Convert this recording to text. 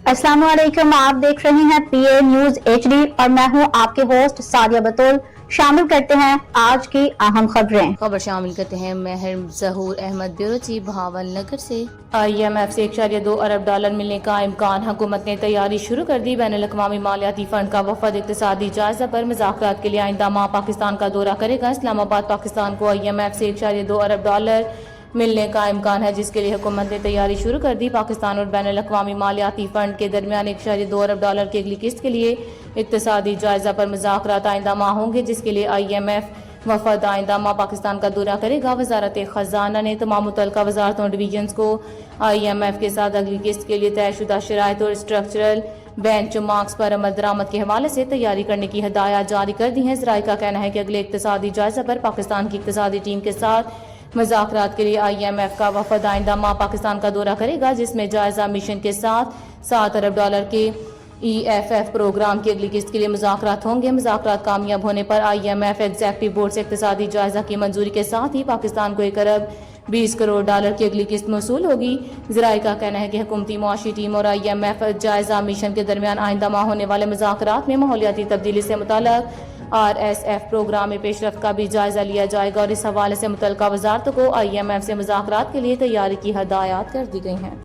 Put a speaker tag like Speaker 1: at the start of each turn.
Speaker 1: अस्सलाम वालेकुम, आप देख रहे हैं पीए न्यूज HD और मैं हूं आपके होस्ट सादिया बतौल। शामिल करते हैं आज की अहम खबर
Speaker 2: शामिल करते हैं। महर जहूर अहमद, ब्यूरो चीफ, बहावल नगर से। IMF से $1.2 अरब मिलने का इम्कान, हुकूमत ने तैयारी शुरू कर दी। बैनुल-अक़वामी मालियाती फंड का वफद इक़्तिसादी जायजा पर मुज़ाकरात के लिए आइंदा माह पाकिस्तान का दौरा करेगा। इस्लामाबाद पाकिस्तान को IMF से $1.2 अरब मिलने का इम्कान है, जिसके लिए हुकूमत ने तैयारी शुरू कर दी। पाकिस्तान और बैनुल-अक़वामी मालियाती फंड के दरमियान $1.2 अरब की अगली किस्त के लिए इक़्तिसादी जायजा पर मुज़ाकरात आइंदा माह होंगे, जिसके लिए IMF वफद आइंदा माह पाकिस्तान का दौरा करेगा। वज़ारत ख़ज़ाना ने तमाम मुतल्लिक़ा वज़ारतों और डिवीजन्स को IMF के साथ अगली किस्त के लिए तयशुदा शराइत और स्ट्रक्चरल बेंच मार्क्स पर अमल दरामद के हवाले से तैयारी करने की हिदायत जारी कर दी हैं। ज़राए का कहना है कि अगले इक़्तिसादी जायजा पर पाकिस्तान की इक़्तिसादी टीम के साथ मुज़ाकरात के लिए IMF का वफद आइंदा माह पाकिस्तान का दौरा करेगा, जिसमें जायजा मिशन के साथ $7 अरब के EFF प्रोग्राम की अगली किस्त के लिए मुज़ाकरात होंगे। मुज़ाकरात कामयाब होने पर IMF एग्जेक्टिव बोर्ड से इक़्तिसादी जायजा की मंजूरी के साथ ही पाकिस्तान को $1 अरब 20 करोड़ की अगली किस्त मौसूल होगी। ज़राए का कहना है कि हुकूमती मुआशी टीम और IMF जायजा मिशन के दरमियान आइंदा माह होने वाले मुज़ाकरात में माहौलियाती तब्दीली से मुताल्लिक़ RSF प्रोग्राम में पेशरफ्त का भी जायजा लिया जाएगा और इस हवाले से मुतल्लिक़ा वज़ारतों को IMF से मुज़ाकरात के लिए तैयारी की हिदायत कर दी गई हैं।